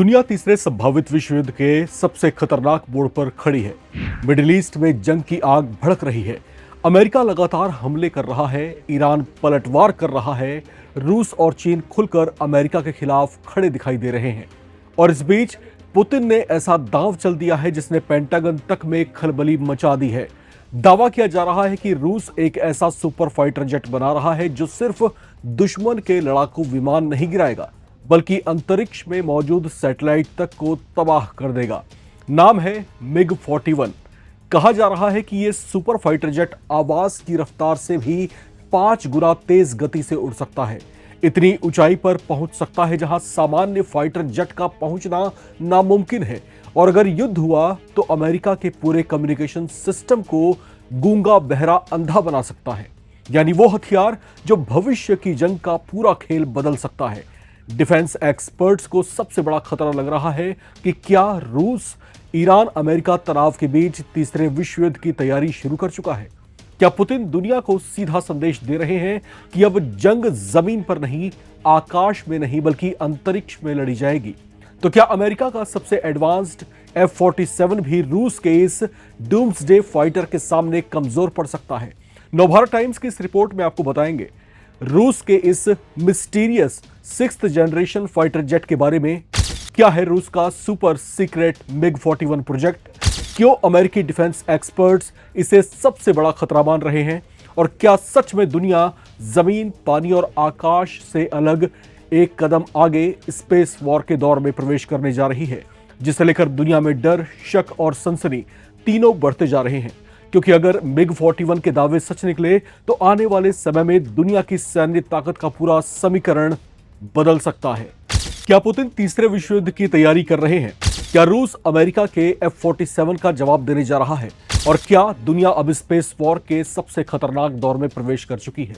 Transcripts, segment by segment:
दुनिया तीसरे संभावित विश्व युद्ध के सबसे खतरनाक मोड़ पर खड़ी है। मिडिल ईस्ट में जंग की आग भड़क रही है। अमेरिका लगातार हमले कर रहा है, ईरान पलटवार कर रहा है, रूस और चीन खुलकर अमेरिका के खिलाफ खड़े दिखाई दे रहे हैं। और इस बीच पुतिन ने ऐसा दांव चल दिया है जिसने पेंटागन तक में खलबली मचा दी है। दावा किया जा रहा है कि रूस एक ऐसा सुपर फाइटर जेट बना रहा है जो सिर्फ दुश्मन के लड़ाकू विमान नहीं गिराएगा बल्कि अंतरिक्ष में मौजूद सैटेलाइट तक को तबाह कर देगा। नाम है MiG-41। कहा जा रहा है कि यह सुपर फाइटर जेट आवाज की रफ्तार से भी 5 गुना तेज गति से उड़ सकता है। इतनी ऊंचाई पर पहुंच सकता है जहां सामान्य फाइटर जेट का पहुंचना नामुमकिन है। और अगर युद्ध हुआ तो अमेरिका के पूरे कम्युनिकेशन सिस्टम को गूंगा बहरा अंधा बना सकता है। यानी वो हथियार जो भविष्य की जंग का पूरा खेल बदल सकता है। डिफेंस एक्सपर्ट्स को सबसे बड़ा खतरा लग रहा है कि क्या रूस ईरान अमेरिका तनाव के बीच तीसरे विश्व युद्ध की तैयारी शुरू कर चुका है। क्या पुतिन दुनिया को सीधा संदेश दे रहे हैं कि अब जंग जमीन पर नहीं, आकाश में नहीं बल्कि अंतरिक्ष में लड़ी जाएगी। तो क्या अमेरिका का सबसे एडवांस्ड F-47 भी रूस के इस डूम्सडे फाइटर के सामने कमजोर पड़ सकता है। नवभारत टाइम्स की इस रिपोर्ट में आपको बताएंगे रूस के इस mysterious 6th generation fighter jet के बारे में। क्या है रूस का सुपर सीक्रेट MiG-41 प्रोजेक्ट, क्यों अमेरिकी डिफेंस एक्सपर्ट्स इसे सबसे बड़ा खतरा मान रहे हैं, और क्या सच में दुनिया जमीन, पानी और आकाश से अलग एक कदम आगे स्पेस वॉर के दौर में प्रवेश करने जा रही है, जिसे लेकर दुनिया में डर, शक और सनसनी तीनों बढ़ते जा रहे हैं। क्योंकि अगर MiG-41 के दावे सच निकले तो आने वाले समय में दुनिया की सैन्य ताकत का पूरा समीकरण बदल सकता है। क्या पुतिन तीसरे विश्व युद्ध की तैयारी कर रहे हैं? क्या रूस अमेरिका के F-47 का जवाब देने जा रहा है? और क्या दुनिया अब स्पेस वॉर के सबसे खतरनाक दौर में प्रवेश कर चुकी है?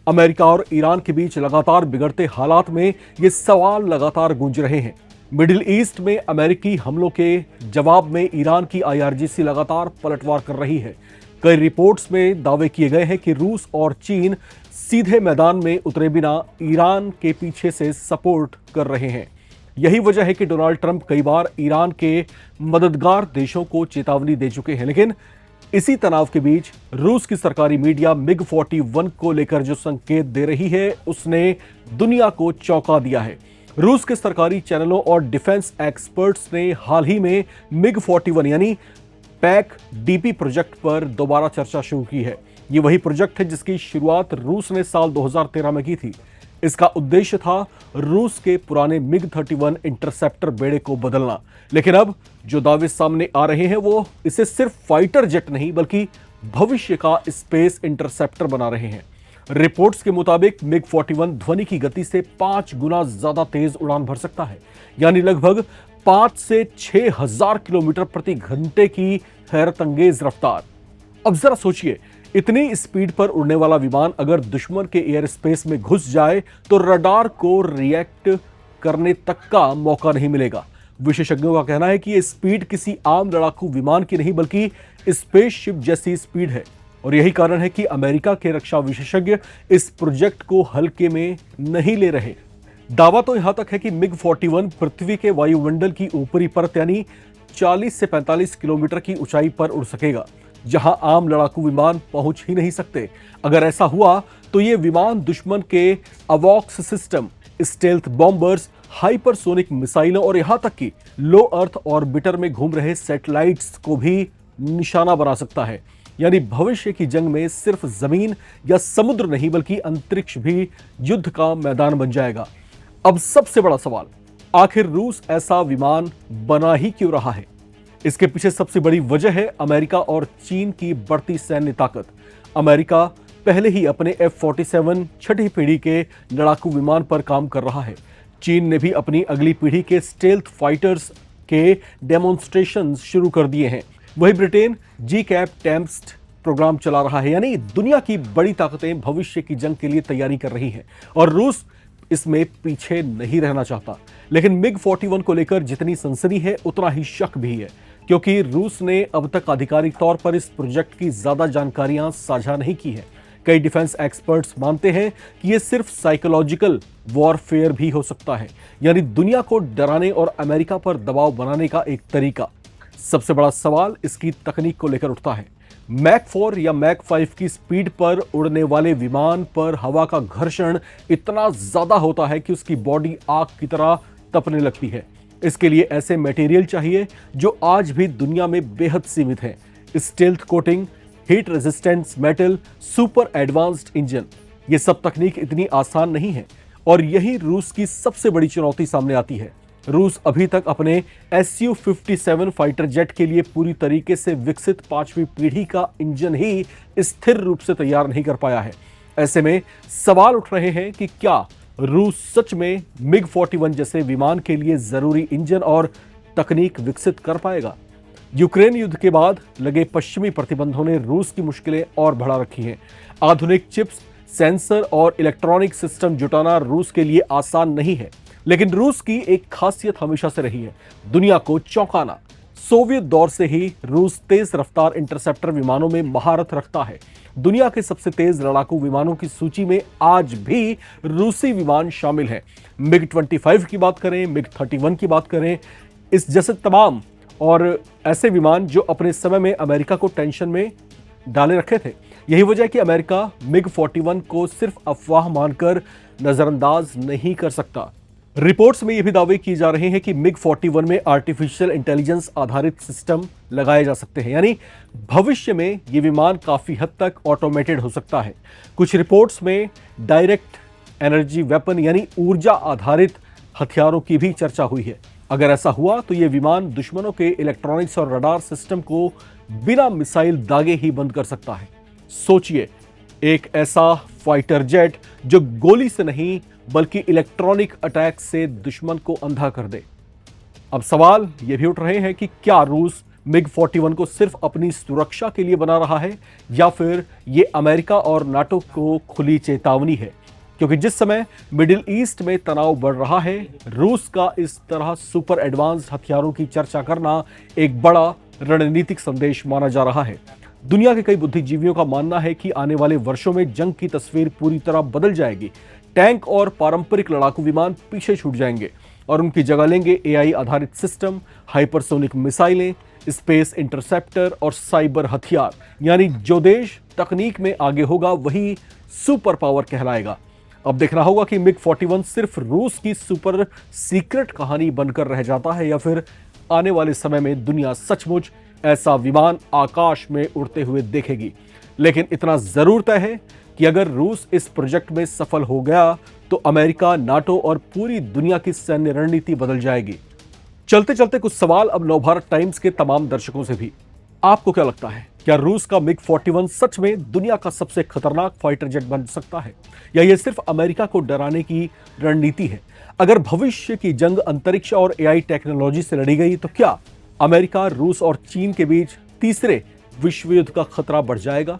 अमेरिका और ईरान के बीच लगातार बिगड़ते हालात में ये सवाल लगातार गूंज रहे हैं। मिडिल ईस्ट में अमेरिकी हमलों के जवाब में ईरान की IRGC लगातार पलटवार कर रही है। कई रिपोर्ट्स में दावे किए गए हैं कि रूस और चीन सीधे मैदान में उतरे बिना ईरान के पीछे से सपोर्ट कर रहे हैं। यही वजह है कि डोनाल्ड ट्रंप कई बार ईरान के मददगार देशों को चेतावनी दे चुके हैं। लेकिन इसी तनाव के बीच रूस की सरकारी मीडिया MiG-41 को लेकर जो संकेत दे रही है उसने दुनिया को चौंका दिया है। रूस के सरकारी चैनलों और डिफेंस एक्सपर्ट्स ने हाल ही में MiG-41 यानी PAC-DP प्रोजेक्ट पर दोबारा चर्चा शुरू की है। ये वही प्रोजेक्ट है जिसकी शुरुआत रूस ने साल 2013 में की थी। इसका उद्देश्य था रूस के पुराने MiG-31 इंटरसेप्टर बेड़े को बदलना। लेकिन अब जो दावे सामने आ रहे हैं वो इसे सिर्फ फाइटर जेट नहीं बल्कि भविष्य का स्पेस इंटरसेप्टर बना रहे हैं। रिपोर्ट्स के मुताबिक MiG-41 ध्वनि की गति से 5 गुना ज्यादा तेज उड़ान भर सकता है, यानी लगभग 5 से 6 हजार किलोमीटर प्रति घंटे की हैरतअंगेज रफ्तार। अब जरा सोचिए, इतनी स्पीड पर उड़ने वाला विमान अगर दुश्मन के एयर स्पेस में घुस जाए तो रडार को रिएक्ट करने तक का मौका नहीं मिलेगा। विशेषज्ञों का कहना है कि यह स्पीड किसी आम लड़ाकू विमान की नहीं बल्कि स्पेसशिप जैसी स्पीड है। और यही कारण है कि अमेरिका के रक्षा विशेषज्ञ इस प्रोजेक्ट को हल्के में नहीं ले रहे। दावा तो यहां तक है कि MiG-41 पृथ्वी के वायुमंडल की ऊपरी परत यानी 40 से 45 किलोमीटर की ऊंचाई पर उड़ सकेगा, जहां आम लड़ाकू विमान पहुंच ही नहीं सकते। अगर ऐसा हुआ तो ये विमान दुश्मन के अवॉक्स सिस्टम, स्टेल्थ बॉम्बर्स, हाइपरसोनिक मिसाइलों और यहां तक कि लो अर्थ ऑर्बिटर में घूम रहे सैटेलाइट्स को भी निशाना बना सकता है। यानी भविष्य की जंग में सिर्फ जमीन या समुद्र नहीं बल्कि अंतरिक्ष भी युद्ध का मैदान बन जाएगा। अब सबसे बड़ा सवाल, आखिर रूस ऐसा विमान बना ही क्यों रहा है? इसके पीछे सबसे बड़ी वजह है अमेरिका और चीन की बढ़ती सैन्य ताकत। अमेरिका पहले ही अपने F-47 छठी पीढ़ी के लड़ाकू विमान पर काम कर रहा है। चीन ने भी अपनी अगली पीढ़ी के स्टेल्थ फाइटर्स के डेमोन्स्ट्रेशन शुरू कर दिए हैं। वही ब्रिटेन GCAP टेम्प्स्ट प्रोग्राम चला रहा है। यानी दुनिया की बड़ी ताकतें भविष्य की जंग के लिए तैयारी कर रही हैं और रूस इसमें पीछे नहीं रहना चाहता। लेकिन MiG-41 को लेकर जितनी सनसनी है उतना ही शक भी है, क्योंकि रूस ने अब तक आधिकारिक तौर पर इस प्रोजेक्ट की ज्यादा जानकारियां साझा नहीं की है। कई डिफेंस एक्सपर्ट्स मानते हैं कि यह सिर्फ साइकोलॉजिकल वॉरफेयर भी हो सकता है, यानी दुनिया को डराने और अमेरिका पर दबाव बनाने का एक तरीका। सबसे बड़ा सवाल इसकी तकनीक को लेकर उठता है। मैक 4 या मैक 5 की स्पीड पर उड़ने वाले विमान पर हवा का घर्षण इतना ज्यादा होता है कि उसकी बॉडी आग की तरह तपने लगती है। इसके लिए ऐसे मटेरियल चाहिए जो आज भी दुनिया में बेहद सीमित है। Stealth coating, heat resistance metal, super advanced engine, ये सब तकनीक इतनी आसान नहीं है और यही रूस की सबसे बड़ी चुनौती सामने आती है। रूस अभी तक अपने Su-57 फाइटर जेट के लिए पूरी तरीके से विकसित 5वीं पीढ़ी का इंजन ही स्थिर रूप से तैयार नहीं कर पाया है। ऐसे में सवाल उठ रहे हैं कि क्या रूस सच में MiG-41 जैसे विमान के लिए जरूरी इंजन और तकनीक विकसित कर पाएगा? यूक्रेन युद्ध के बाद लगे पश्चिमी प्रतिबंधों ने रूस की मुश्किलें और बढ़ा रखी हैं। आधुनिक चिप्स, सेंसर और इलेक्ट्रॉनिक सिस्टम जुटाना रूस के लिए आसान नहीं है, लेकिन रूस की एक खासियत हमेशा से रही है, दुनिया को चौंकाना। सोवियत दौर से ही रूस तेज रफ्तार इंटरसेप्टर विमानों में महारत रखता है। दुनिया के सबसे तेज लड़ाकू विमानों की सूची में आज भी रूसी विमान शामिल हैं। MiG-25 की बात करें, MiG-31 की बात करें, इस जैसे तमाम और ऐसे विमान जो अपने समय में अमेरिका को टेंशन में डाले रखे थे। यही वजह है कि अमेरिका MiG-41 को सिर्फ अफवाह मानकर नजरअंदाज नहीं कर सकता। रिपोर्ट्स में यह भी दावे किए जा रहे हैं कि MiG-41 में आर्टिफिशियल इंटेलिजेंस आधारित सिस्टम लगाए जा सकते हैं, यानी भविष्य में यह विमान काफी हद तक ऑटोमेटेड हो सकता है। कुछ रिपोर्ट्स में डायरेक्ट एनर्जी वेपन यानी ऊर्जा आधारित हथियारों की भी चर्चा हुई है। अगर ऐसा हुआ तो यह विमान दुश्मनों के इलेक्ट्रॉनिक्स और रडार सिस्टम को बिना मिसाइल दागे ही बंद कर सकता है। सोचिए, एक ऐसा फाइटर जेट जो गोली से नहीं बल्कि इलेक्ट्रॉनिक अटैक से दुश्मन को अंधा कर दे। अब सवाल यह भी उठ रहे हैं कि क्या रूस MiG-41 को सिर्फ अपनी सुरक्षा के लिए बना रहा है या फिर यह अमेरिका और नाटो को खुली चेतावनी है? क्योंकि जिस समय मिडिल ईस्ट में तनाव बढ़ रहा है, रूस का इस तरह सुपर एडवांस्ड हथियारों की चर्चा करना एक बड़ा रणनीतिक संदेश माना जा रहा है। दुनिया के कई बुद्धिजीवियों का मानना है कि आने वाले वर्षों में जंग की तस्वीर पूरी तरह बदल जाएगी। टैंक और पारंपरिक लड़ाकू विमान पीछे छूट जाएंगे और उनकी जगह लेंगे AI आधारित सिस्टम, हाइपरसोनिक मिसाइलें, स्पेस इंटरसेप्टर और साइबर हथियार। यानी जो देश तकनीक में आगे होगा वही सुपर पावर कहलाएगा। अब देखना होगा कि MiG-41 सिर्फ रूस की सुपर सीक्रेट कहानी बनकर रह जाता है या फिर आने वाले समय में दुनिया सचमुच ऐसा विमान आकाश में उड़ते हुए देखेगी। लेकिन इतना जरूर तय है कि अगर रूस इस प्रोजेक्ट में सफल हो गया तो अमेरिका, नाटो और पूरी दुनिया की सैन्य रणनीति बदल जाएगी। चलते चलते कुछ सवाल अब नवभारत टाइम्स के तमाम दर्शकों से भी। आपको क्या लगता है, क्या रूस का MiG-41 सच में दुनिया का सबसे खतरनाक फाइटर जेट बन सकता है या यह सिर्फ अमेरिका को डराने की रणनीति है? अगर भविष्य की जंग अंतरिक्ष और AI टेक्नोलॉजी से लड़ी गई तो क्या अमेरिका, रूस और चीन के बीच तीसरे विश्व युद्ध का खतरा बढ़ जाएगा?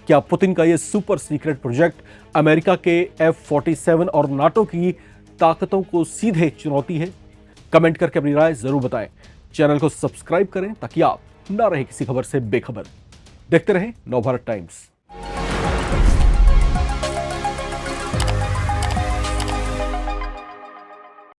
क्या पुतिन का यह सुपर सीक्रेट प्रोजेक्ट अमेरिका के F-47 और नाटो की ताकतों को सीधे चुनौती है? कमेंट करके अपनी राय जरूर बताएं। चैनल को सब्सक्राइब करें ताकि आप ना रहे किसी खबर से बेखबर। देखते रहें नवभारत टाइम्स।